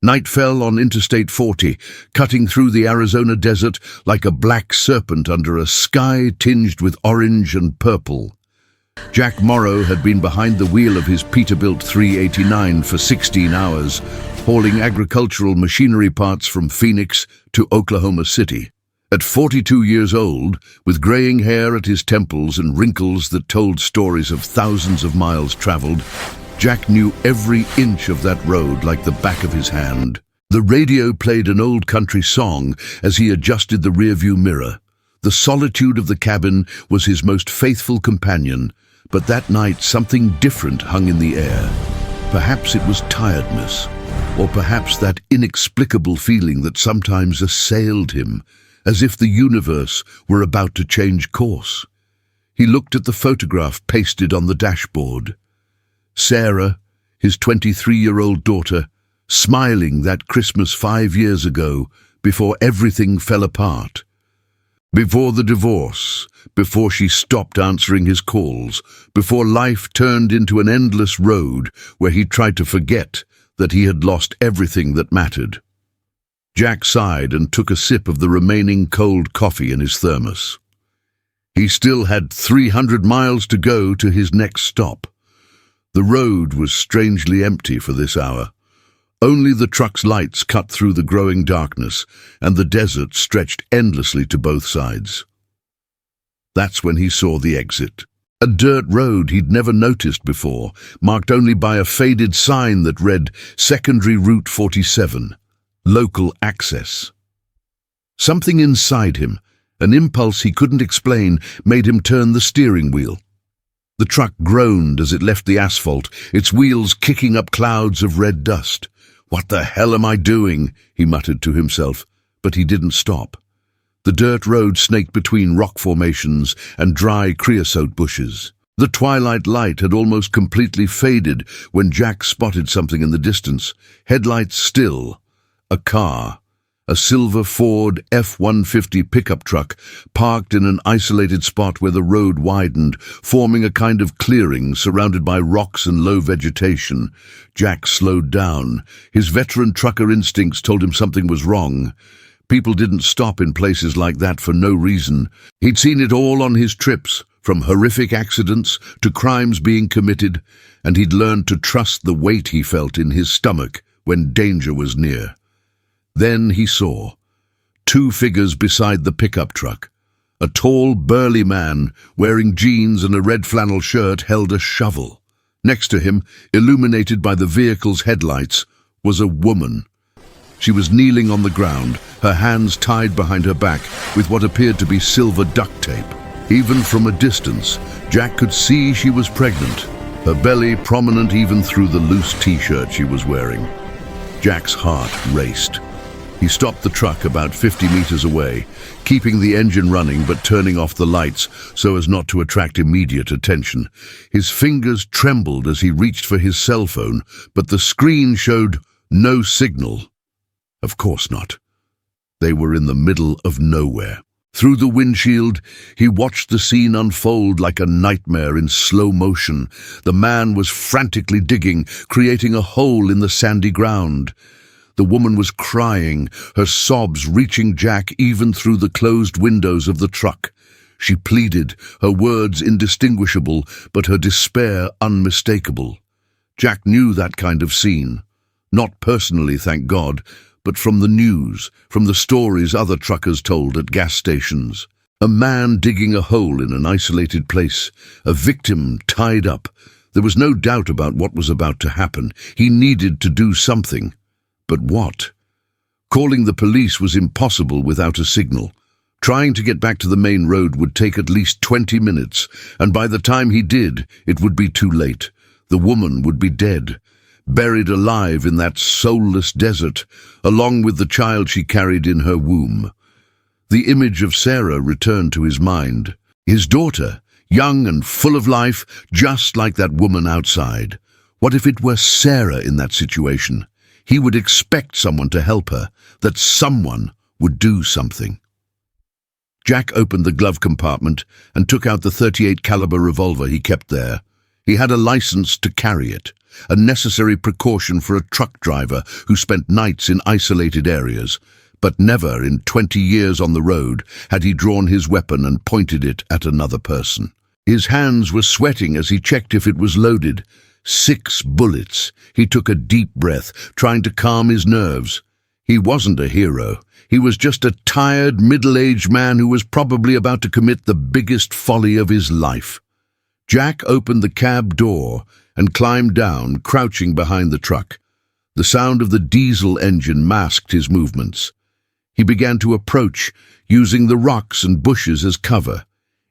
Night fell on Interstate 40, cutting through the Arizona desert like a black serpent under a sky tinged with orange and purple. Jack Morrow had been behind the wheel of his Peterbilt 389 for 16 hours, hauling agricultural machinery parts from Phoenix to Oklahoma City. At 42 years old, with graying hair at his temples and wrinkles that told stories of thousands of miles traveled, Jack knew every inch of that road like the back of his hand. The radio played an old country song as he adjusted the rearview mirror. The solitude of the cabin was his most faithful companion, but that night something different hung in the air. Perhaps it was tiredness, or perhaps that inexplicable feeling that sometimes assailed him, as if the universe were about to change course. He looked at the photograph pasted on the dashboard. Sarah, his 23-year-old daughter, smiling that Christmas 5 years ago, before everything fell apart. Before the divorce, before she stopped answering his calls, before life turned into an endless road where he tried to forget that he had lost everything that mattered. Jack sighed and took a sip of the remaining cold coffee in his thermos. He still had 300 miles to go to his next stop. The road was strangely empty for this hour. Only the truck's lights cut through the growing darkness, and the desert stretched endlessly to both sides. That's when he saw the exit. A dirt road he'd never noticed before, marked only by a faded sign that read Secondary Route 47, Local Access. Something inside him, an impulse he couldn't explain, made him turn the steering wheel. The truck groaned as it left the asphalt, its wheels kicking up clouds of red dust. "What the hell am I doing?" he muttered to himself, but he didn't stop. The dirt road snaked between rock formations and dry creosote bushes. The twilight light had almost completely faded when Jack spotted something in the distance, headlights still. A car. A silver Ford F-150 pickup truck parked in an isolated spot where the road widened, forming a kind of clearing surrounded by rocks and low vegetation. Jack slowed down. His veteran trucker instincts told him something was wrong. People didn't stop in places like that for no reason. He'd seen it all on his trips, from horrific accidents to crimes being committed, and he'd learned to trust the weight he felt in his stomach when danger was near. Then he saw 2 figures beside the pickup truck. A tall, burly man, wearing jeans and a red flannel shirt, held a shovel. Next to him, illuminated by the vehicle's headlights, was a woman. She was kneeling on the ground, her hands tied behind her back with what appeared to be silver duct tape. Even from a distance, Jack could see she was pregnant, her belly prominent even through the loose t-shirt she was wearing. Jack's heart raced. He stopped the truck about 50 meters away, keeping the engine running but turning off the lights so as not to attract immediate attention. His fingers trembled as he reached for his cell phone, but the screen showed no signal. Of course not. They were in the middle of nowhere. Through the windshield, he watched the scene unfold like a nightmare in slow motion. The man was frantically digging, creating a hole in the sandy ground. The woman was crying, her sobs reaching Jack even through the closed windows of the truck. She pleaded, her words indistinguishable, but her despair unmistakable. Jack knew that kind of scene. Not personally, thank God, but from the news, from the stories other truckers told at gas stations. A man digging a hole in an isolated place, a victim tied up. There was no doubt about what was about to happen. He needed to do something. But what? Calling the police was impossible without a signal. Trying to get back to the main road would take at least 20 minutes, and by the time he did, it would be too late. The woman would be dead, buried alive in that soulless desert, along with the child she carried in her womb. The image of Sarah returned to his mind. His daughter, young and full of life, just like that woman outside. What if it were Sarah in that situation? He would expect someone to help her, that someone would do something. Jack opened the glove compartment and took out the .38 caliber revolver he kept there. He had a license to carry it, a necessary precaution for a truck driver who spent nights in isolated areas, but never in 20 years on the road had he drawn his weapon and pointed it at another person. His hands were sweating as he checked if it was loaded. 6 bullets. He took a deep breath, trying to calm his nerves. He wasn't a hero. He was just a tired, middle-aged man who was probably about to commit the biggest folly of his life. Jack opened the cab door and climbed down, crouching behind the truck. The sound of the diesel engine masked his movements. He began to approach, using the rocks and bushes as cover.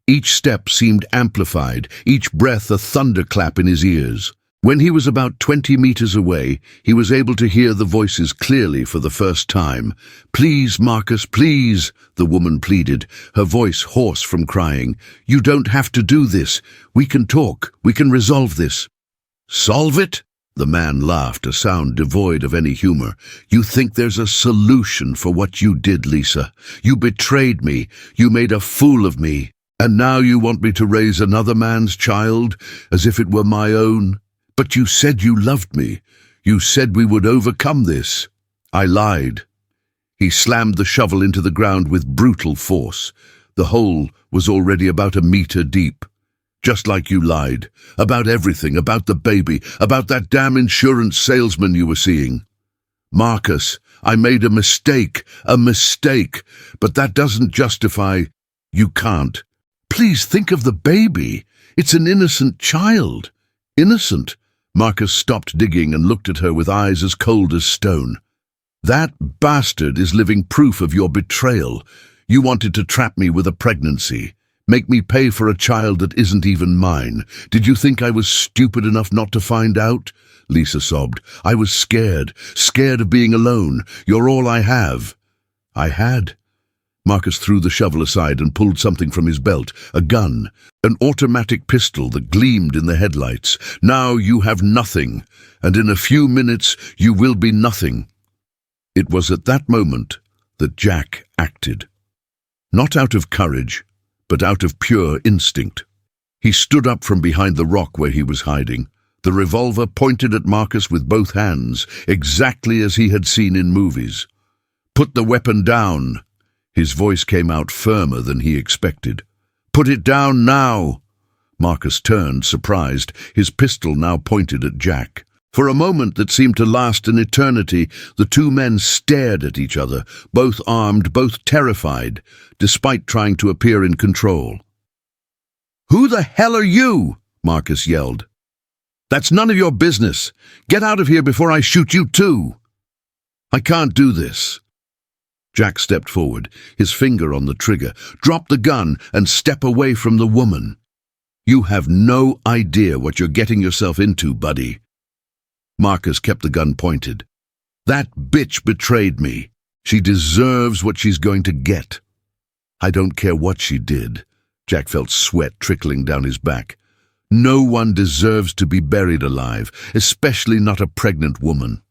Each step seemed amplified, each breath a thunderclap in his ears. When he was about 20 meters away, he was able to hear the voices clearly for the first time. "Please, Marcus, please," the woman pleaded, her voice hoarse from crying. "You don't have to do this. We can talk. We can resolve this." "Solve it?" The man laughed, a sound devoid of any humor. "You think there's a solution for what you did, Lisa? You betrayed me. You made a fool of me. And now you want me to raise another man's child, as if it were my own? But you said you loved me. You said we would overcome this. I lied." He slammed the shovel into the ground with brutal force. The hole was already about a meter deep. "Just like you lied. About everything, about the baby, about that damn insurance salesman you were seeing." "Marcus, I made a mistake, but that doesn't justify—" "You can't. Please think of the baby. It's an innocent child." "Innocent?" Marcus stopped digging and looked at her with eyes as cold as stone. "That bastard is living proof of your betrayal. You wanted to trap me with a pregnancy, make me pay for a child that isn't even mine. Did you think I was stupid enough not to find out?" Lisa sobbed. "I was scared of being alone. You're all I have." "I had." Marcus threw the shovel aside and pulled something from his belt, a gun, an automatic pistol that gleamed in the headlights. "Now you have nothing, and in a few minutes you will be nothing." It was at that moment that Jack acted. Not out of courage, but out of pure instinct. He stood up from behind the rock where he was hiding, the revolver pointed at Marcus with both hands, exactly as he had seen in movies. "Put the weapon down." His voice came out firmer than he expected. "Put it down now." Marcus turned, surprised, his pistol now pointed at Jack. For a moment that seemed to last an eternity, the two men stared at each other, both armed, both terrified, despite trying to appear in control. "Who the hell are you?" Marcus yelled. "That's none of your business. Get out of here before I shoot you too." "I can't do this." Jack stepped forward, his finger on the trigger. "Drop the gun and step away from the woman. You have no idea what you're getting yourself into, buddy." Marcus kept the gun pointed. "That bitch betrayed me. She deserves what she's going to get." "I don't care what she did." Jack felt sweat trickling down his back. "No one deserves to be buried alive, especially not a pregnant woman."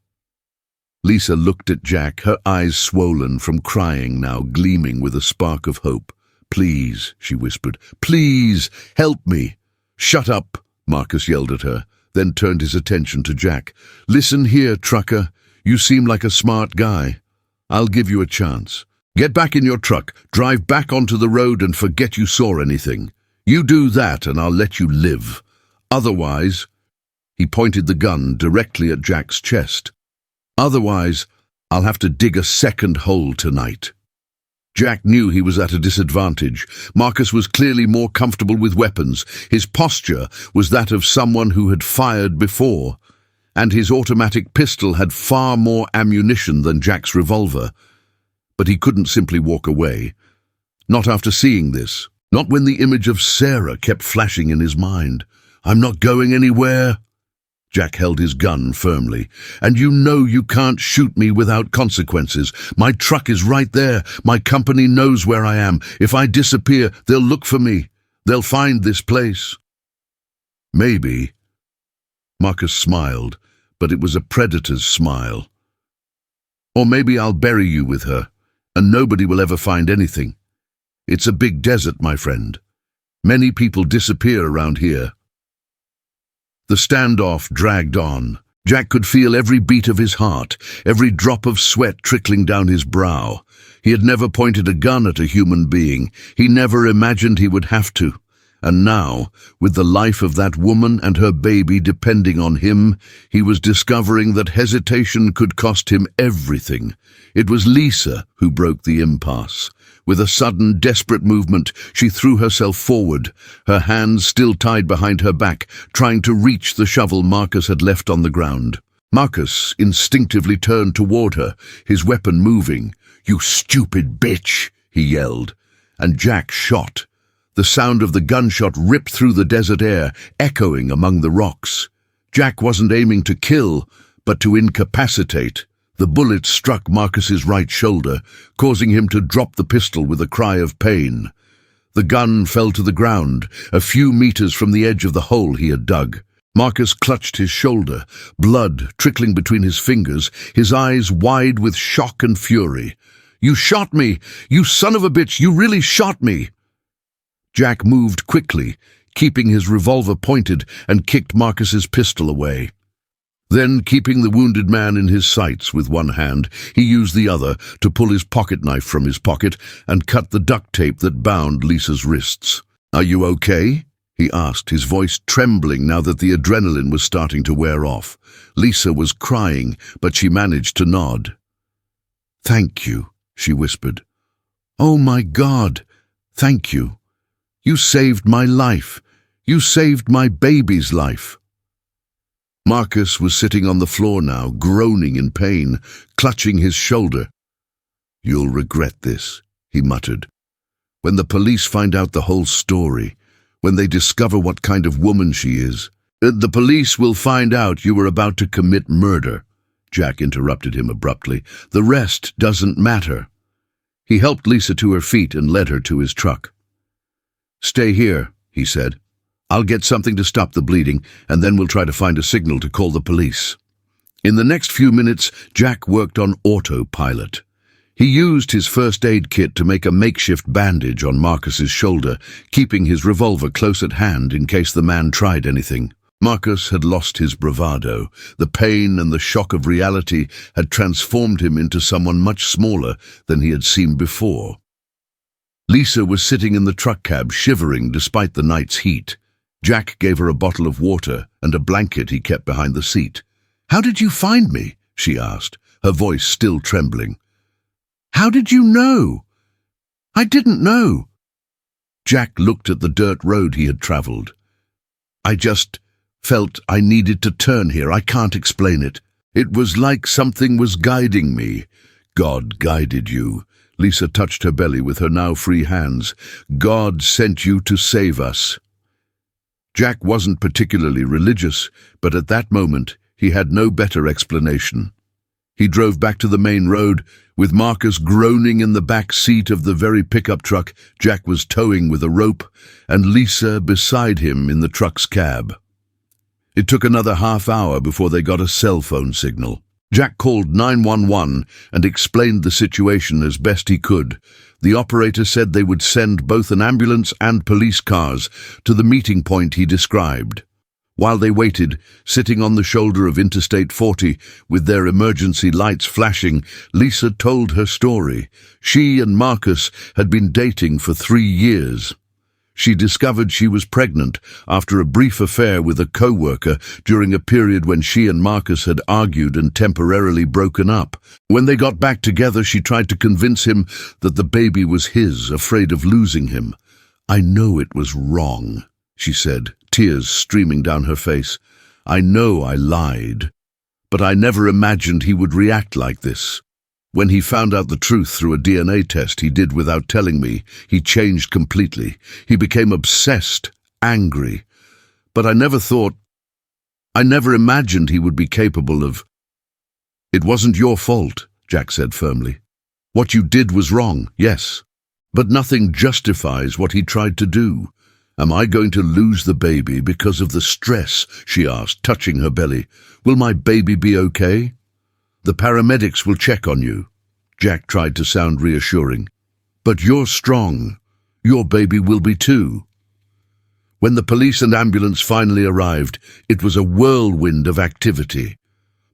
Lisa looked at Jack, her eyes swollen from crying now, gleaming with a spark of hope. "Please," she whispered, "please, help me." "Shut up," Marcus yelled at her, then turned his attention to Jack. "Listen here, trucker. You seem like a smart guy. I'll give you a chance. Get back in your truck, drive back onto the road and forget you saw anything. You do that and I'll let you live. Otherwise—" he pointed the gun directly at Jack's chest. "Otherwise, I'll have to dig a second hole tonight." Jack knew he was at a disadvantage. Marcus was clearly more comfortable with weapons. His posture was that of someone who had fired before, and his automatic pistol had far more ammunition than Jack's revolver. But he couldn't simply walk away. Not after seeing this. Not when the image of Sarah kept flashing in his mind. "I'm not going anywhere." Jack held his gun firmly. "And you know you can't shoot me without consequences. My truck is right there. My company knows where I am. If I disappear, they'll look for me. They'll find this place." "Maybe." Marcus smiled, but it was a predator's smile. "Or maybe I'll bury you with her, and nobody will ever find anything. It's a big desert, my friend. Many people disappear around here." The standoff dragged on. Jack could feel every beat of his heart, every drop of sweat trickling down his brow. He had never pointed a gun at a human being. He never imagined he would have to. And now, with the life of that woman and her baby depending on him, he was discovering that hesitation could cost him everything. It was Lisa who broke the impasse. With a sudden, desperate movement, she threw herself forward, her hands still tied behind her back, trying to reach the shovel Marcus had left on the ground. Marcus instinctively turned toward her, his weapon moving. "You stupid bitch!" he yelled. And Jack shot. The sound of the gunshot ripped through the desert air, echoing among the rocks. Jack wasn't aiming to kill, but to incapacitate. The bullet struck Marcus's right shoulder, causing him to drop the pistol with a cry of pain. The gun fell to the ground, a few meters from the edge of the hole he had dug. Marcus clutched his shoulder, blood trickling between his fingers, his eyes wide with shock and fury. "You shot me! You son of a bitch! You really shot me!" Jack moved quickly, keeping his revolver pointed, and kicked Marcus's pistol away. Then, keeping the wounded man in his sights with one hand, he used the other to pull his pocket knife from his pocket and cut the duct tape that bound Lisa's wrists. "Are you okay?" he asked, his voice trembling now that the adrenaline was starting to wear off. Lisa was crying, but she managed to nod. "Thank you," she whispered. "Oh my God, thank you. You saved my life. You saved my baby's life." Marcus was sitting on the floor now, groaning in pain, clutching his shoulder. "You'll regret this," he muttered. "When the police find out the whole story, when they discover what kind of woman she is, the police will find out you were about to commit murder." Jack interrupted him abruptly. "The rest doesn't matter." He helped Lisa to her feet and led her to his truck. "Stay here," he said. "I'll get something to stop the bleeding, and then we'll try to find a signal to call the police." In the next few minutes, Jack worked on autopilot. He used his first aid kit to make a makeshift bandage on Marcus's shoulder, keeping his revolver close at hand in case the man tried anything. Marcus had lost his bravado. The pain and the shock of reality had transformed him into someone much smaller than he had seemed before. Lisa was sitting in the truck cab, shivering despite the night's heat. Jack gave her a bottle of water and a blanket he kept behind the seat. "How did you find me?" she asked, her voice still trembling. "How did you know?" "I didn't know." Jack looked at the dirt road he had traveled. "I just felt I needed to turn here. I can't explain it. It was like something was guiding me." "God guided you." Lisa touched her belly with her now free hands. "God sent you to save us." Jack wasn't particularly religious, but at that moment he had no better explanation. He drove back to the main road, with Marcus groaning in the back seat of the very pickup truck Jack was towing with a rope, and Lisa beside him in the truck's cab. It took another half-hour before they got a cell phone signal. Jack called 911 and explained the situation as best he could. The operator said they would send both an ambulance and police cars to the meeting point he described. While they waited, sitting on the shoulder of Interstate 40 with their emergency lights flashing, Lisa told her story. She and Marcus had been dating for 3 years. She discovered she was pregnant after a brief affair with a co-worker during a period when she and Marcus had argued and temporarily broken up. When they got back together, she tried to convince him that the baby was his, afraid of losing him. "I know it was wrong," she said, tears streaming down her face. "I know I lied, but I never imagined he would react like this. When he found out the truth through a DNA test he did without telling me, he changed completely. He became obsessed, angry. But I never imagined he would be capable of—" "It wasn't your fault," Jack said firmly. "What you did was wrong, yes. But nothing justifies what he tried to do. Am I going to lose the baby because of the stress?" she asked, touching her belly. "Will my baby be okay? The paramedics will check on you." Jack tried to sound reassuring. "But you're strong. Your baby will be too." When the police and ambulance finally arrived, it was a whirlwind of activity.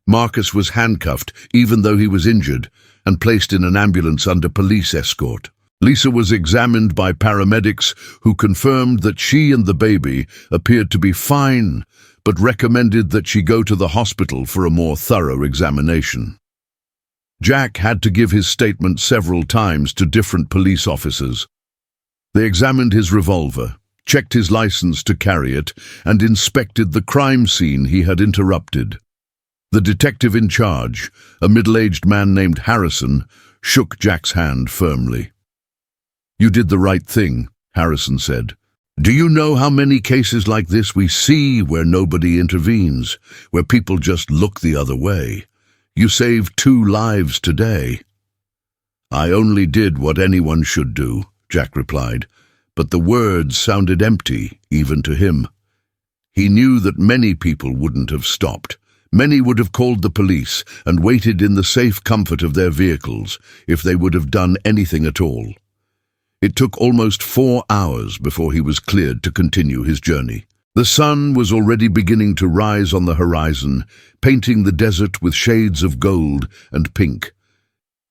Marcus was handcuffed, even though he was injured, and placed in an ambulance under police escort. Lisa was examined by paramedics who confirmed that she and the baby appeared to be fine, but recommended that she go to the hospital for a more thorough examination. Jack had to give his statement several times to different police officers. They examined his revolver, checked his license to carry it, and inspected the crime scene he had interrupted. The detective in charge, a middle-aged man named Harrison, shook Jack's hand firmly. "You did the right thing," Harrison said. "Do you know how many cases like this we see where nobody intervenes, where people just look the other way? You saved 2 lives today." "I only did what anyone should do," Jack replied, but the words sounded empty even to him. He knew that many people wouldn't have stopped. Many would have called the police and waited in the safe comfort of their vehicles if they would have done anything at all. It took almost 4 hours before he was cleared to continue his journey. The sun was already beginning to rise on the horizon, painting the desert with shades of gold and pink.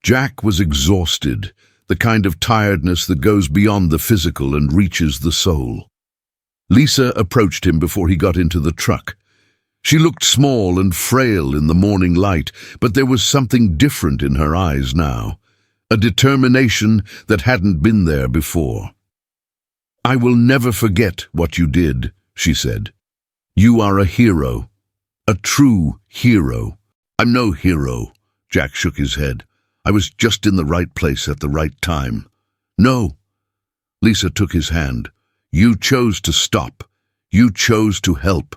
Jack was exhausted, the kind of tiredness that goes beyond the physical and reaches the soul. Lisa approached him before he got into the truck. She looked small and frail in the morning light, but there was something different in her eyes now, a determination that hadn't been there before. "I will never forget what you did," she said. "You are a hero, a true hero." "I'm no hero," Jack shook his head. "I was just in the right place at the right time." "No." Lisa took his hand. "You chose to stop. You chose to help.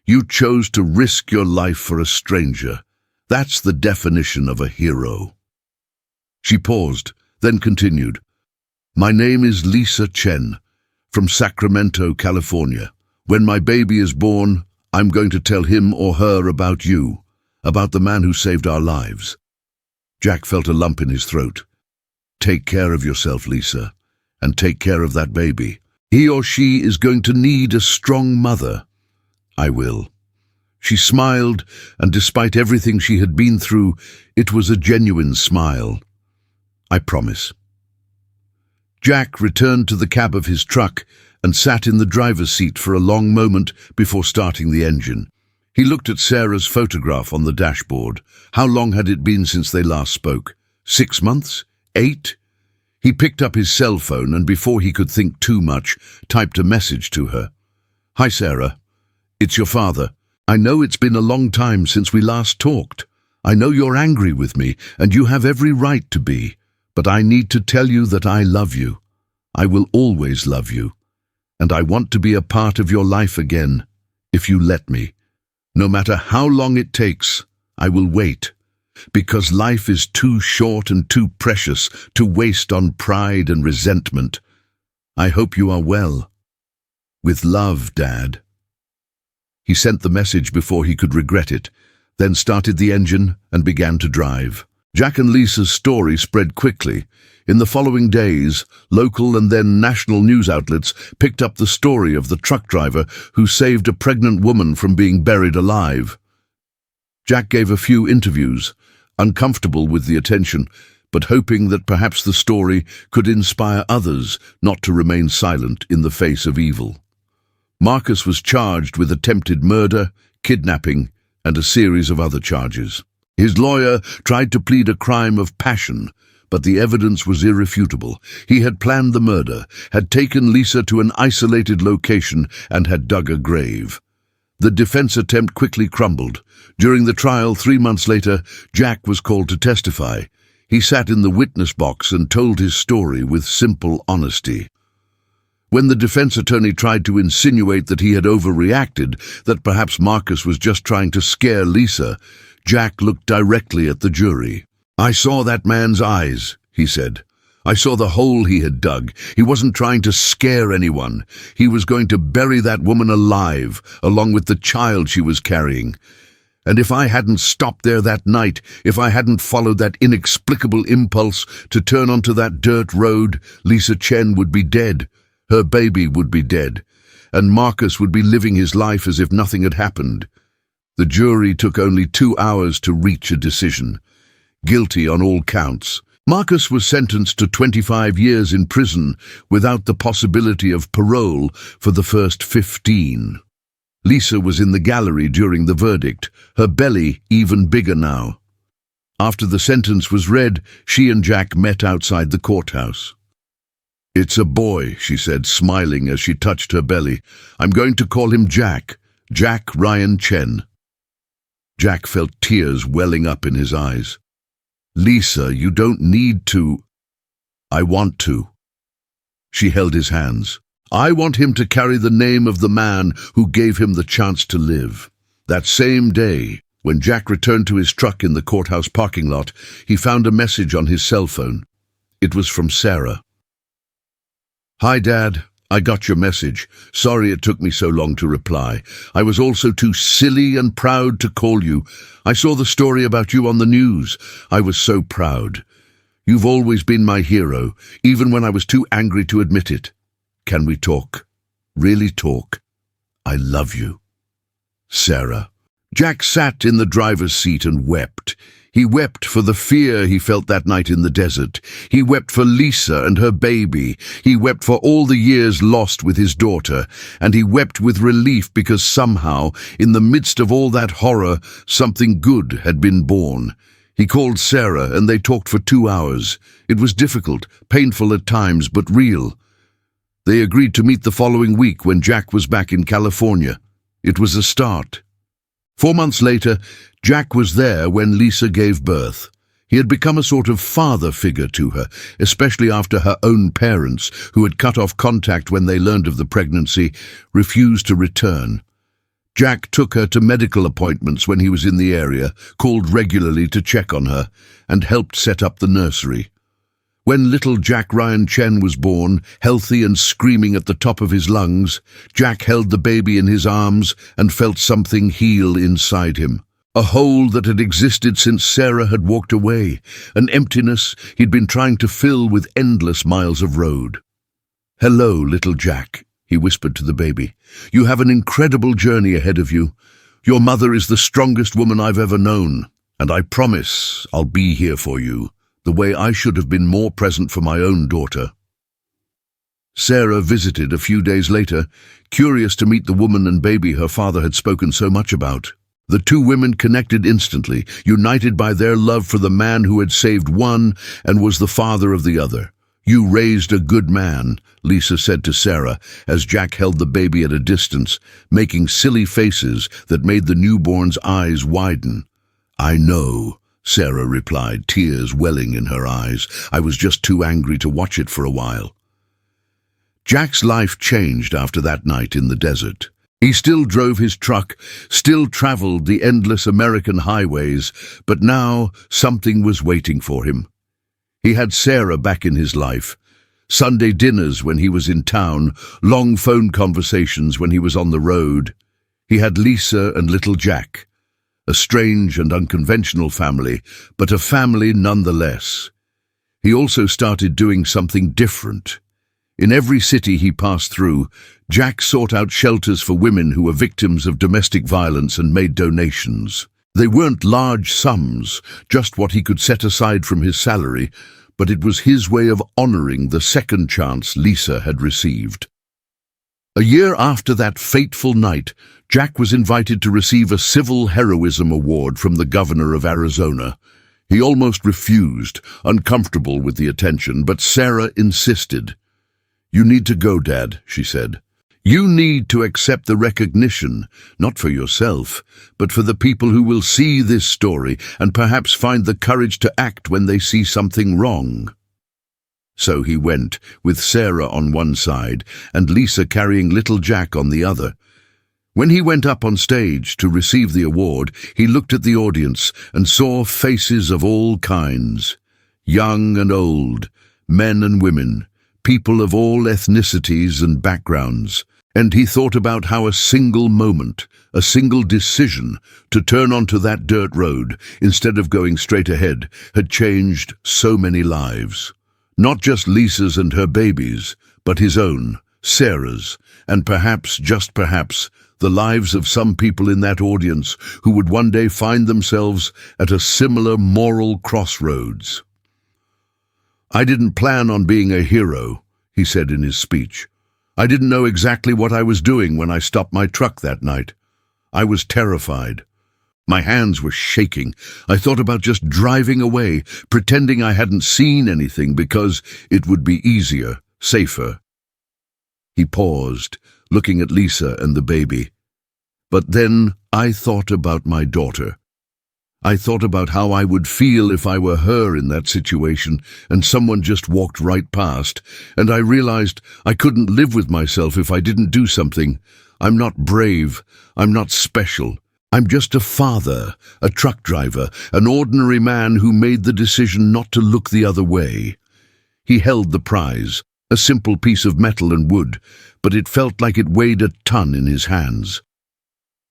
You chose to risk your life for a stranger. That's the definition of a hero." She paused, then continued. "My name is Lisa Chen, from Sacramento, California. When my baby is born, I'm going to tell him or her about you, about the man who saved our lives." Jack felt a lump in his throat. "Take care of yourself, Lisa, and take care of that baby. He or she is going to need a strong mother." "I will." She smiled, and despite everything she had been through, it was a genuine smile. "I promise." Jack returned to the cab of his truck and sat in the driver's seat for a long moment before starting the engine. He looked at Sarah's photograph on the dashboard. How long had it been since they last spoke? 6 months? 8? He picked up his cell phone and before he could think too much, typed a message to her. "Hi, Sarah. It's your father. I know it's been a long time since we last talked. I know you're angry with me, and you have every right to be, but I need to tell you that I love you. I will always love you, and I want to be a part of your life again, if you let me. No matter how long it takes, I will wait, because life is too short and too precious to waste on pride and resentment. I hope you are well. With love, Dad." He sent the message before he could regret it, then started the engine and began to drive. Jack and Lisa's story spread quickly. In the following days, local and then national news outlets picked up the story of the truck driver who saved a pregnant woman from being buried alive. Jack gave a few interviews, uncomfortable with the attention, but hoping that perhaps the story could inspire others not to remain silent in the face of evil. Marcus was charged with attempted murder, kidnapping, and a series of other charges. His lawyer tried to plead a crime of passion, but the evidence was irrefutable. He had planned the murder, had taken Lisa to an isolated location, and had dug a grave. The defense attempt quickly crumbled. During the trial 3 months later, Jack was called to testify. He sat in the witness box and told his story with simple honesty. When the defense attorney tried to insinuate that he had overreacted, that perhaps Marcus was just trying to scare Lisa, Jack looked directly at the jury. "I saw that man's eyes," he said. "I saw the hole he had dug. He wasn't trying to scare anyone. He was going to bury that woman alive, along with the child she was carrying. And if I hadn't stopped there that night, if I hadn't followed that inexplicable impulse to turn onto that dirt road, Lisa Chen would be dead. Her baby would be dead. and Marcus would be living his life as if nothing had happened. The jury took only 2 hours to reach a decision. Guilty on all counts. Marcus was sentenced to 25 years in prison without the possibility of parole for the first 15. Lisa was in the gallery during the verdict, her belly even bigger now. After the sentence was read, she and Jack met outside the courthouse. "It's a boy," she said, smiling as she touched her belly. "I'm going to call him Jack. Jack Ryan Chen." Jack felt tears welling up in his eyes. "Lisa, you don't need to." "I want to." She held his hands. "I want him to carry the name of the man who gave him the chance to live." That same day, when Jack returned to his truck in the courthouse parking lot, he found a message on his cell phone. It was from Sarah. "Hi, Dad. I got your message. Sorry it took me so long to reply. I was also too silly and proud to call you. I saw the story about you on the news. I was so proud. You've always been my hero, even when I was too angry to admit it. Can we talk? Really talk? I love you. Sarah." Jack sat in the driver's seat and wept. He wept for the fear he felt that night in the desert. He wept for Lisa and her baby. He wept for all the years lost with his daughter. And he wept with relief because somehow, in the midst of all that horror, something good had been born. He called Sarah and they talked for 2 hours. It was difficult, painful at times, but real. They agreed to meet the following week when Jack was back in California. It was a start. 4 months later, Jack was there when Lisa gave birth. He had become a sort of father figure to her, especially after her own parents, who had cut off contact when they learned of the pregnancy, refused to return. Jack took her to medical appointments when he was in the area, called regularly to check on her, and helped set up the nursery. When little Jack Ryan Chen was born, healthy and screaming at the top of his lungs, Jack held the baby in his arms and felt something heal inside him. A hole that had existed since Sarah had walked away, an emptiness he'd been trying to fill with endless miles of road. "Hello, little Jack," he whispered to the baby. "You have an incredible journey ahead of you. Your mother is the strongest woman I've ever known, and I promise I'll be here for you, the way I should have been more present for my own daughter." Sarah visited a few days later, curious to meet the woman and baby her father had spoken so much about. The two women connected instantly, united by their love for the man who had saved one and was the father of the other. "You raised a good man," Lisa said to Sarah as Jack held the baby at a distance, making silly faces that made the newborn's eyes widen. "I know," Sarah replied, tears welling in her eyes. "I was just too angry to watch it for a while." Jack's life changed after that night in the desert. He still drove his truck, still traveled the endless American highways, but now something was waiting for him. He had Sarah back in his life. Sunday dinners when he was in town, long phone conversations when he was on the road. He had Lisa and little Jack. A strange and unconventional family, but a family nonetheless. He also started doing something different. In every city he passed through, Jack sought out shelters for women who were victims of domestic violence and made donations. They weren't large sums, just what he could set aside from his salary, but it was his way of honoring the second chance Lisa had received. A year after that fateful night, Jack was invited to receive a Civil Heroism Award from the governor of Arizona. He almost refused, uncomfortable with the attention, but Sarah insisted. "You need to go, Dad," she said. "You need to accept the recognition, not for yourself, but for the people who will see this story and perhaps find the courage to act when they see something wrong." So he went, with Sarah on one side and Lisa carrying little Jack on the other. When he went up on stage to receive the award, he looked at the audience and saw faces of all kinds, young and old, men and women, people of all ethnicities and backgrounds, and he thought about how a single moment, a single decision to turn onto that dirt road instead of going straight ahead had changed so many lives. Not just Lisa's and her babies, but his own, Sarah's, and perhaps, just perhaps, the lives of some people in that audience who would one day find themselves at a similar moral crossroads. "I didn't plan on being a hero," he said in his speech. "I didn't know exactly what I was doing when I stopped my truck that night. I was terrified. My hands were shaking. I thought about just driving away, pretending I hadn't seen anything because it would be easier, safer." He paused, looking at Lisa and the baby. "But then I thought about my daughter. I thought about how I would feel if I were her in that situation and someone just walked right past, and I realized I couldn't live with myself if I didn't do something. I'm not brave. I'm not special. I'm just a father, a truck driver, an ordinary man who made the decision not to look the other way." He held the prize, a simple piece of metal and wood, but it felt like it weighed a ton in his hands.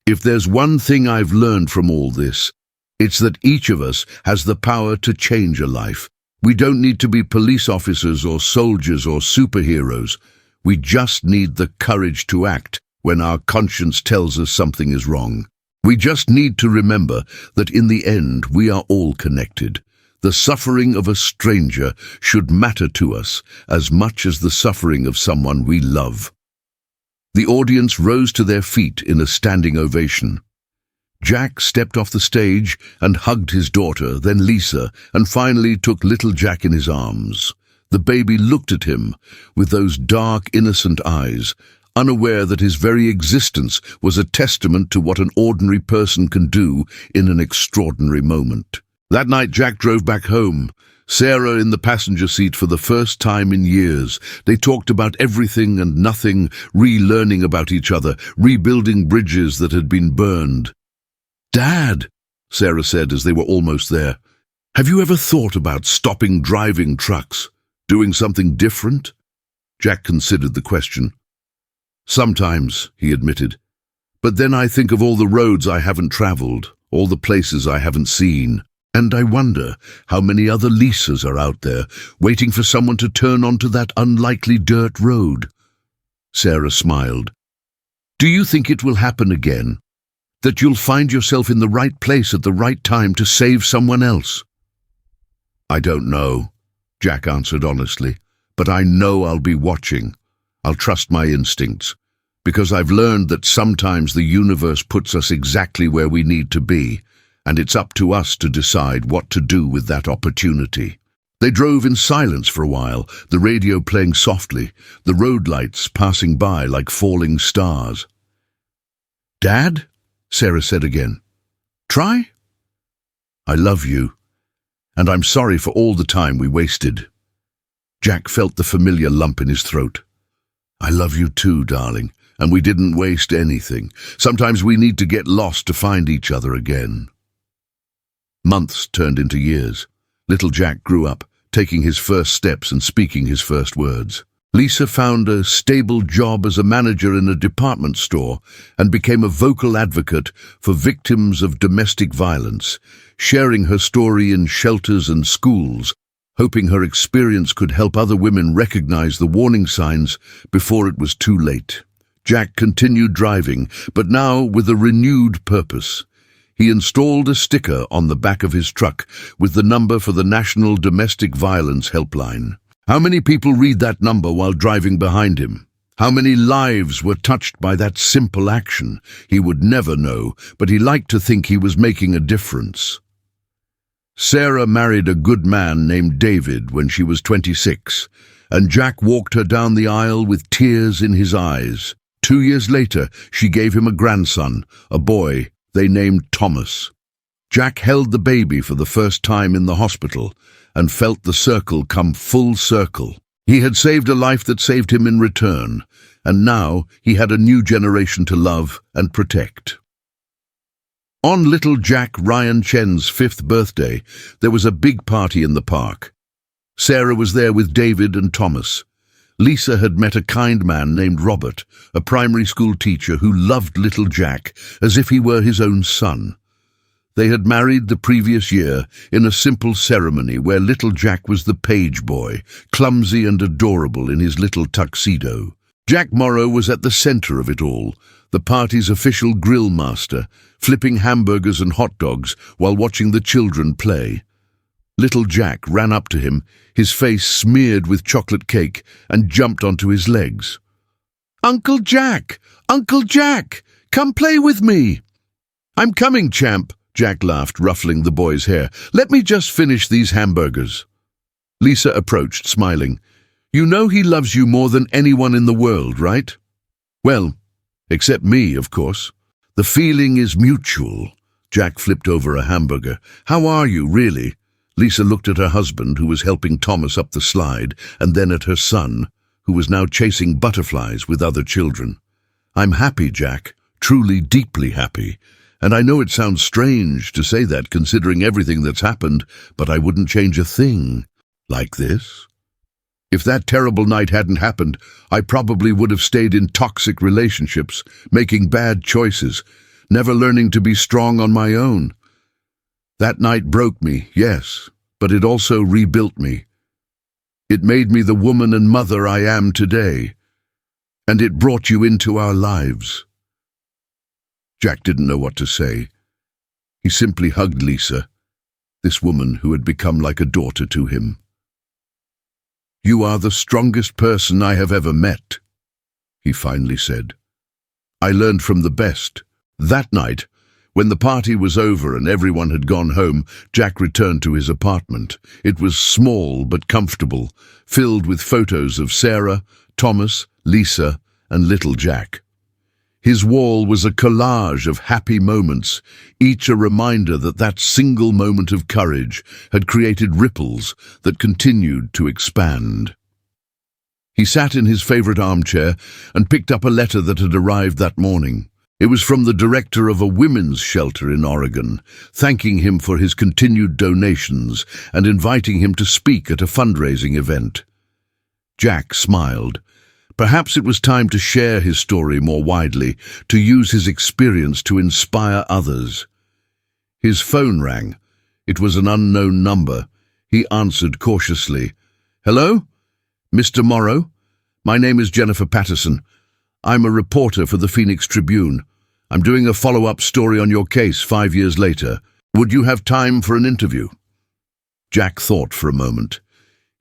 If there's one thing I've learned from all this, it's that each of us has the power to change a life. We don't need to be police officers or soldiers or superheroes. We just need the courage to act when our conscience tells us something is wrong. We just need to remember that in the end we are all connected. The suffering of a stranger should matter to us as much as the suffering of someone we love. The audience rose to their feet in a standing ovation. Jack stepped off the stage and hugged his daughter, then Lisa, and finally took little Jack in his arms. The baby looked at him with those dark, innocent eyes, unaware that his very existence was a testament to what an ordinary person can do in an extraordinary moment. That night Jack drove back home, Sarah in the passenger seat for the first time in years. They talked about everything and nothing, relearning about each other, rebuilding bridges that had been burned. "Dad," Sarah said as they were almost there, "have you ever thought about stopping driving trucks, doing something different?" Jack considered the question. "Sometimes," he admitted. "But then I think of all the roads I haven't traveled, all the places I haven't seen, and I wonder how many other Lisas are out there, waiting for someone to turn onto that unlikely dirt road." Sarah smiled. "Do you think it will happen again? That you'll find yourself in the right place at the right time to save someone else?" "I don't know," Jack answered honestly, "but I know I'll be watching. I'll trust my instincts, because I've learned that sometimes the universe puts us exactly where we need to be, and it's up to us to decide what to do with that opportunity." They drove in silence for a while, the radio playing softly, the road lights passing by like falling stars. "Dad," Sarah said again, "try? I love you, and I'm sorry for all the time we wasted." Jack felt the familiar lump in his throat. "I love you too, darling, and we didn't waste anything. Sometimes we need to get lost to find each other again." Months turned into years. Little Jack grew up, taking his first steps and speaking his first words. Lisa found a stable job as a manager in a department store and became a vocal advocate for victims of domestic violence, sharing her story in shelters and schools, hoping her experience could help other women recognize the warning signs before it was too late. Jack continued driving, but now with a renewed purpose. He installed a sticker on the back of his truck with the number for the National Domestic Violence Helpline. How many people read that number while driving behind him? How many lives were touched by that simple action? He would never know, but he liked to think he was making a difference. Sarah married a good man named David when she was 26, and Jack walked her down the aisle with tears in his eyes. 2 years later, she gave him a grandson, a boy they named Thomas. Jack held the baby for the first time in the hospital and felt the circle come full circle. He had saved a life that saved him in return, and now he had a new generation to love and protect. On little Jack Ryan Chen's 5th birthday, there was a big party in the park. Sarah was there with David and Thomas. Lisa had met a kind man named Robert, a primary school teacher who loved little Jack as if he were his own son. They had married the previous year in a simple ceremony where little Jack was the page boy, clumsy and adorable in his little tuxedo. Jack Morrow was at the center of it all, the party's official grill master, flipping hamburgers and hot dogs while watching the children play. Little Jack ran up to him, his face smeared with chocolate cake, and jumped onto his legs. "Uncle Jack! Uncle Jack! Come play with me!" "I'm coming, champ," Jack laughed, ruffling the boy's hair. "Let me just finish these hamburgers." Lisa approached, smiling. "You know he loves you more than anyone in the world, right?" "Well, except me, of course. The feeling is mutual." Jack flipped over a hamburger. "How are you, really?" Lisa looked at her husband, who was helping Thomas up the slide, and then at her son, who was now chasing butterflies with other children. "I'm happy, Jack, truly deeply happy. And I know it sounds strange to say that considering everything that's happened, but I wouldn't change a thing like this. If that terrible night hadn't happened, I probably would have stayed in toxic relationships, making bad choices, never learning to be strong on my own. That night broke me, yes, but it also rebuilt me. It made me the woman and mother I am today, and it brought you into our lives." Jack didn't know what to say. He simply hugged Lisa, this woman who had become like a daughter to him. "You are the strongest person I have ever met," he finally said. "I learned from the best." That night, when the party was over and everyone had gone home, Jack returned to his apartment. It was small but comfortable, filled with photos of Sarah, Thomas, Lisa, and little Jack. His wall was a collage of happy moments, each a reminder that that single moment of courage had created ripples that continued to expand. He sat in his favorite armchair and picked up a letter that had arrived that morning. It was from the director of a women's shelter in Oregon, thanking him for his continued donations and inviting him to speak at a fundraising event. Jack smiled. Perhaps it was time to share his story more widely, to use his experience to inspire others. His phone rang. It was an unknown number. He answered cautiously. "Hello? Mr. Morrow? My name is Jennifer Patterson. I'm a reporter for the Phoenix Tribune. I'm doing a follow-up story on your case 5 years later. Would you have time for an interview?" Jack thought for a moment.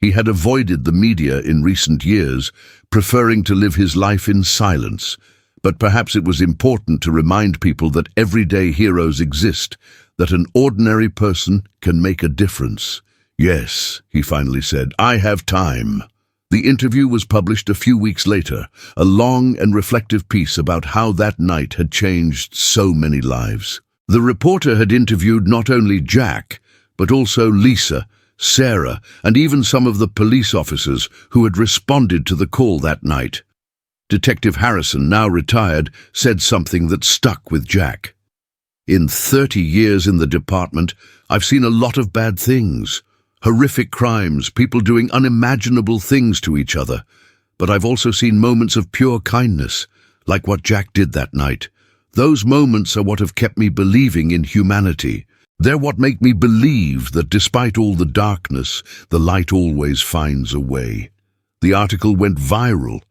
He had avoided the media in recent years, preferring to live his life in silence, but perhaps it was important to remind people that everyday heroes exist, that an ordinary person can make a difference. "Yes," he finally said, "I have time." The interview was published a few weeks later, a long and reflective piece about how that night had changed so many lives. The reporter had interviewed not only Jack, but also Lisa, Sarah, and even some of the police officers who had responded to the call that night. Detective Harrison, now retired, said something that stuck with Jack. "In 30 years in the department, I've seen a lot of bad things. Horrific crimes, people doing unimaginable things to each other. But I've also seen moments of pure kindness, like what Jack did that night. Those moments are what have kept me believing in humanity. They're what make me believe that despite all the darkness, the light always finds a way." The article went viral.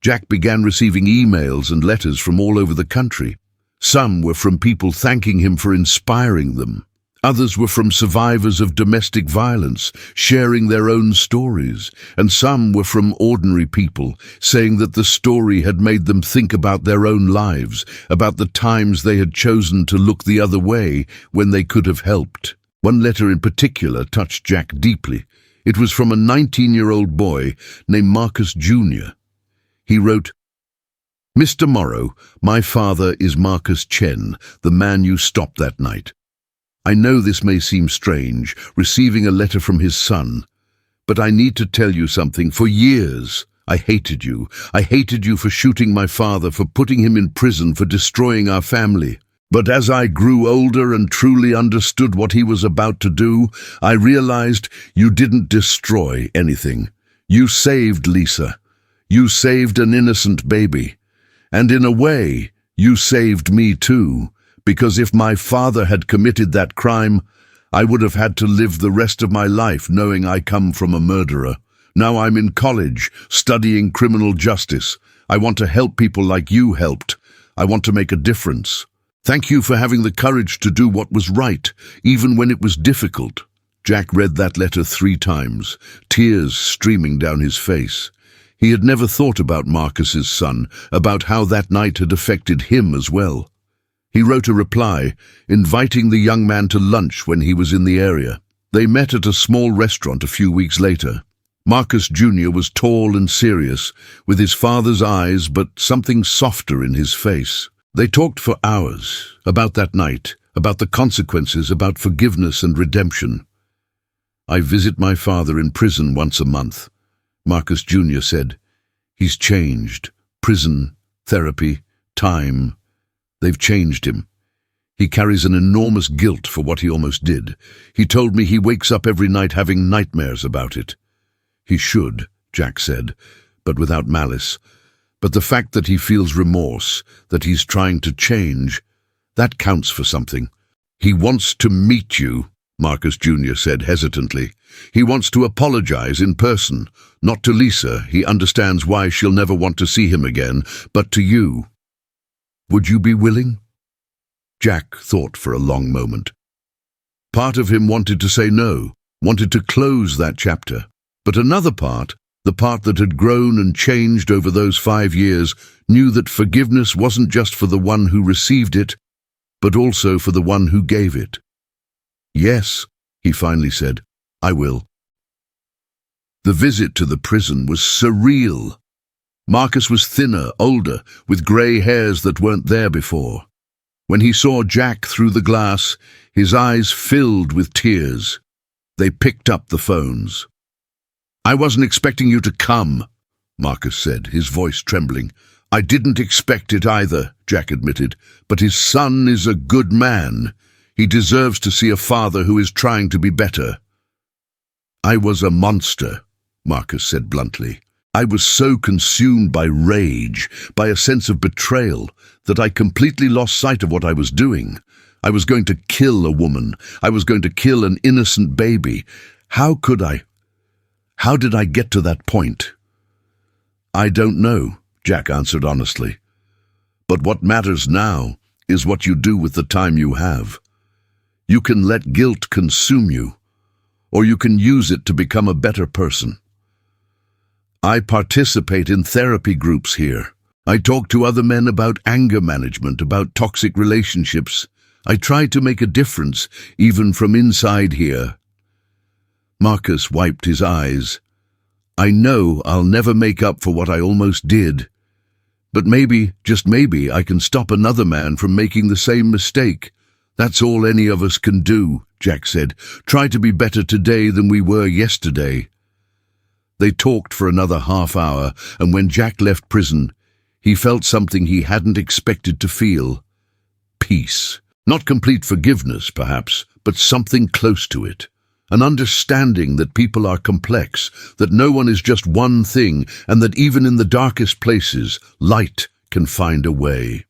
Jack began receiving emails and letters from all over the country. Some were from people thanking him for inspiring them. Others were from survivors of domestic violence, sharing their own stories, and some were from ordinary people, saying that the story had made them think about their own lives, about the times they had chosen to look the other way when they could have helped. One letter in particular touched Jack deeply. It was from a 19-year-old boy named Marcus Jr. He wrote, "Mr. Morrow, my father is Marcus Chen, the man you stopped that night. I know this may seem strange, receiving a letter from his son, but I need to tell you something. For years, I hated you. I hated you for shooting my father, for putting him in prison, for destroying our family. But as I grew older and truly understood what he was about to do, I realized you didn't destroy anything. You saved Lisa. You saved an innocent baby. And in a way, you saved me too. Because if my father had committed that crime, I would have had to live the rest of my life knowing I come from a murderer. Now I'm in college, studying criminal justice. I want to help people like you helped. I want to make a difference. Thank you for having the courage to do what was right, even when it was difficult." Jack read that letter 3 times, tears streaming down his face. He had never thought about Marcus's son, about how that night had affected him as well. He wrote a reply, inviting the young man to lunch when he was in the area. They met at a small restaurant a few weeks later. Marcus Jr. was tall and serious, with his father's eyes but something softer in his face. They talked for hours, about that night, about the consequences, about forgiveness and redemption. "I visit my father in prison once a month," Marcus Jr. said. "He's changed. Prison, therapy, time. They've changed him. He carries an enormous guilt for what he almost did. He told me he wakes up every night having nightmares about it." "He should," Jack said, but without malice. "But the fact that he feels remorse, that he's trying to change, that counts for something." "He wants to meet you," Marcus Jr. said hesitantly. "He wants to apologize in person, not to Lisa. He understands why she'll never want to see him again, but to you. Would you be willing?" Jack thought for a long moment. Part of him wanted to say no, wanted to close that chapter. But another part, the part that had grown and changed over those 5 years, knew that forgiveness wasn't just for the one who received it, but also for the one who gave it. "Yes," he finally said, "I will." The visit to the prison was surreal. Marcus was thinner, older, with grey hairs that weren't there before. When he saw Jack through the glass, his eyes filled with tears. They picked up the phones. "I wasn't expecting you to come," Marcus said, his voice trembling. "I didn't expect it either," Jack admitted, "but his son is a good man. He deserves to see a father who is trying to be better." "I was a monster," Marcus said bluntly. "I was so consumed by rage, by a sense of betrayal, that I completely lost sight of what I was doing. I was going to kill a woman. I was going to kill an innocent baby. How could I? How did I get to that point?" "I don't know," Jack answered honestly. "But what matters now is what you do with the time you have. You can let guilt consume you, or you can use it to become a better person. I participate in therapy groups here. I talk to other men about anger management, about toxic relationships. I try to make a difference, even from inside here." Marcus wiped his eyes. "I know I'll never make up for what I almost did. But maybe, just maybe, I can stop another man from making the same mistake. That's all any of us can do," Jack said. "Try to be better today than we were yesterday." They talked for another half hour, and when Jack left prison, he felt something he hadn't expected to feel. Peace. Not complete forgiveness, perhaps, but something close to it. An understanding that people are complex, that no one is just one thing, and that even in the darkest places, light can find a way.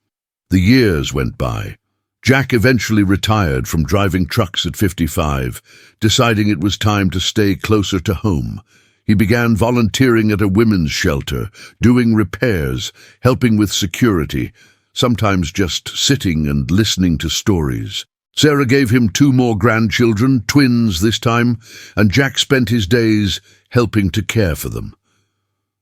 The years went by. Jack eventually retired from driving trucks at 55, deciding it was time to stay closer to home. He began volunteering at a women's shelter, doing repairs, helping with security, sometimes just sitting and listening to stories. Sarah gave him 2 more grandchildren, twins this time, and Jack spent his days helping to care for them.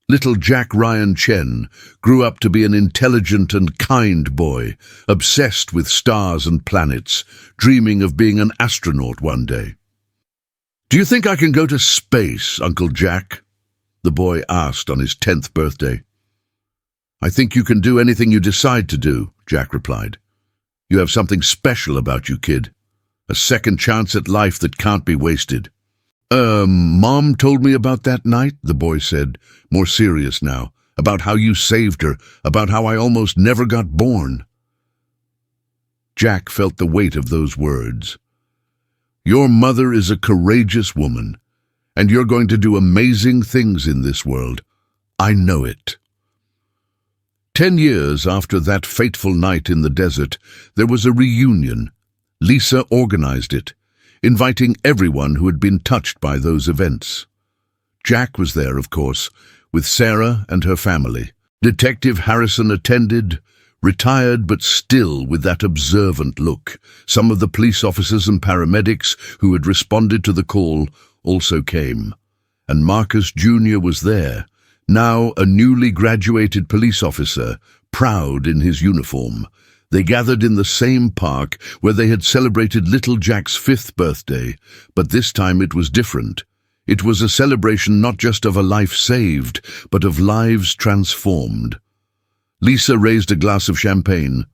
Little Jack Ryan Chen grew up to be an intelligent and kind boy, obsessed with stars and planets, dreaming of being an astronaut one day. "Do you think I can go to space, Uncle Jack?" the boy asked on his 10th birthday. "I think you can do anything you decide to do," Jack replied. "You have something special about you, kid. A second chance at life that can't be wasted." Mom told me about that night," the boy said, more serious now, "about how you saved her, about how I almost never got born." Jack felt the weight of those words. "Your mother is a courageous woman, and you're going to do amazing things in this world. I know it." 10 years after that fateful night in the desert, there was a reunion. Lisa organized it, inviting everyone who had been touched by those events. Jack was there, of course, with Sarah and her family. Detective Harrison attended, retired but still with that observant look. Some of the police officers and paramedics who had responded to the call also came. And Marcus Jr. was there, now a newly graduated police officer, proud in his uniform. They gathered in the same park where they had celebrated little Jack's 5th birthday, but this time it was different. It was a celebration not just of a life saved, but of lives transformed. Lisa raised a glass of champagne.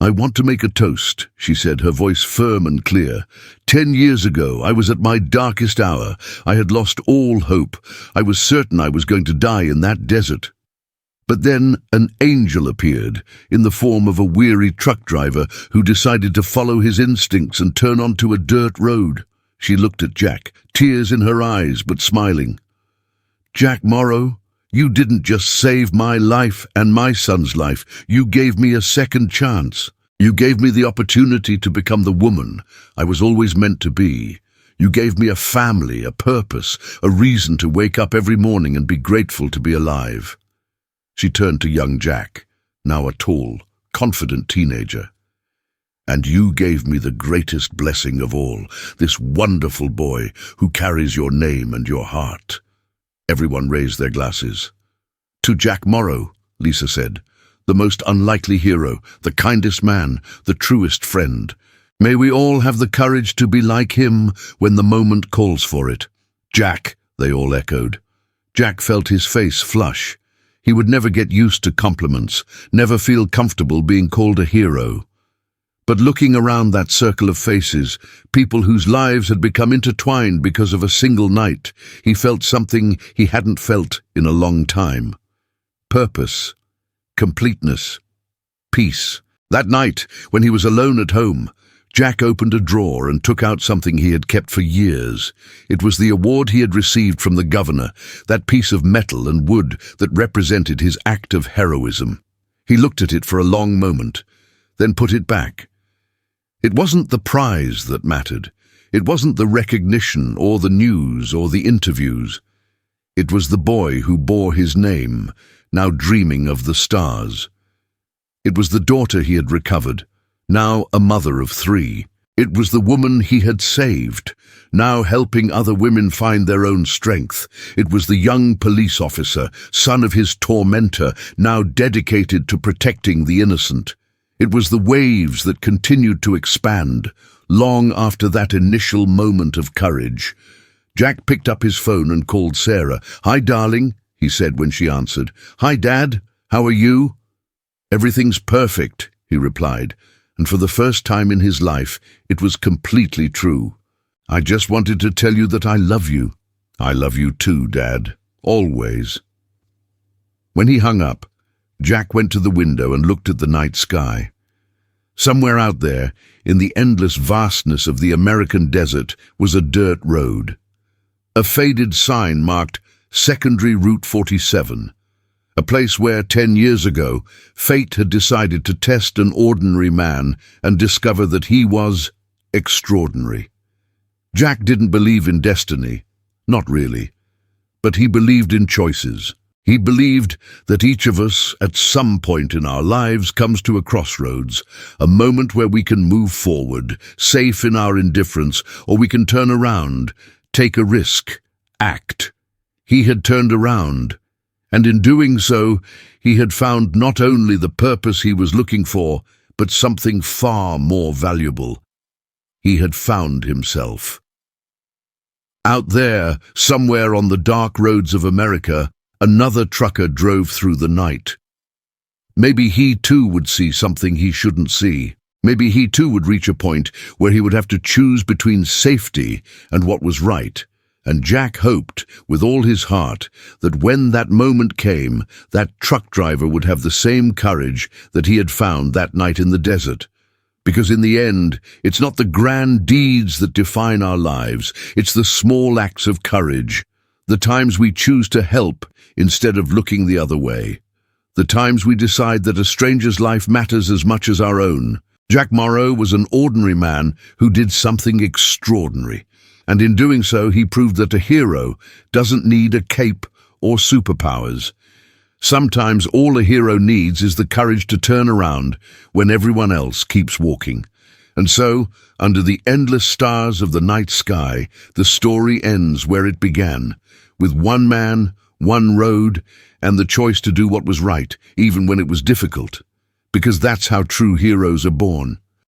"I want to make a toast," she said, her voice firm and clear. 10 years ago, I was at my darkest hour. I had lost all hope. I was certain I was going to die in that desert. But then an angel appeared, in the form of a weary truck driver who decided to follow his instincts and turn onto a dirt road. She looked at Jack, tears in her eyes but smiling. "Jack Morrow, you didn't just save my life and my son's life. You gave me a second chance. You gave me the opportunity to become the woman I was always meant to be. You gave me a family, a purpose, a reason to wake up every morning and be grateful to be alive." She turned to young Jack, now a tall, confident teenager. "And you gave me the greatest blessing of all, this wonderful boy who carries your name and your heart." Everyone raised their glasses. "To Jack Morrow," Lisa said, "the most unlikely hero, the kindest man, the truest friend. May we all have the courage to be like him when the moment calls for it." "Jack," they all echoed. Jack felt his face flush. He would never get used to compliments, never feel comfortable being called a hero. But looking around that circle of faces, people whose lives had become intertwined because of a single night, he felt something he hadn't felt in a long time. Purpose, completeness, peace. That night, when he was alone at home, Jack opened a drawer and took out something he had kept for years. It was the award he had received from the governor, that piece of metal and wood that represented his act of heroism. He looked at it for a long moment, then put it back. It wasn't the prize that mattered. It wasn't the recognition or the news or the interviews. It was the boy who bore his name, now dreaming of the stars. It was the daughter he had recovered, now a mother of 3. It was the woman he had saved, now helping other women find their own strength. It was the young police officer, son of his tormentor, now dedicated to protecting the innocent. It was the waves that continued to expand, long after that initial moment of courage. Jack picked up his phone and called Sarah. "Hi, darling," he said when she answered. "Hi, Dad. How are you?" "Everything's perfect," he replied, and for the first time in his life, it was completely true. "I just wanted to tell you that I love you." "I love you too, Dad. Always." When he hung up, Jack went to the window and looked at the night sky. Somewhere out there, in the endless vastness of the American desert, was a dirt road. A faded sign marked Secondary Route 47, a place where 10 years ago, fate had decided to test an ordinary man and discover that he was extraordinary. Jack didn't believe in destiny, not really, but he believed in choices. He believed that each of us, at some point in our lives, comes to a crossroads, a moment where we can move forward, safe in our indifference, or we can turn around, take a risk, act. He had turned around, and in doing so, he had found not only the purpose he was looking for, but something far more valuable. He had found himself. Out there, somewhere on the dark roads of America, another trucker drove through the night. Maybe he too would see something he shouldn't see. Maybe he too would reach a point where he would have to choose between safety and what was right. And Jack hoped, with all his heart, that when that moment came, that truck driver would have the same courage that he had found that night in the desert. Because in the end, it's not the grand deeds that define our lives, it's the small acts of courage, the times we choose to help instead of looking the other way, the times we decide that a stranger's life matters as much as our own. Jack Morrow was an ordinary man who did something extraordinary, and in doing so he proved that a hero doesn't need a cape or superpowers. Sometimes all a hero needs is the courage to turn around when everyone else keeps walking. And so, under the endless stars of the night sky, the story ends where it began, with one man, one road, and the choice to do what was right, even when it was difficult. Because that's how true heroes are born.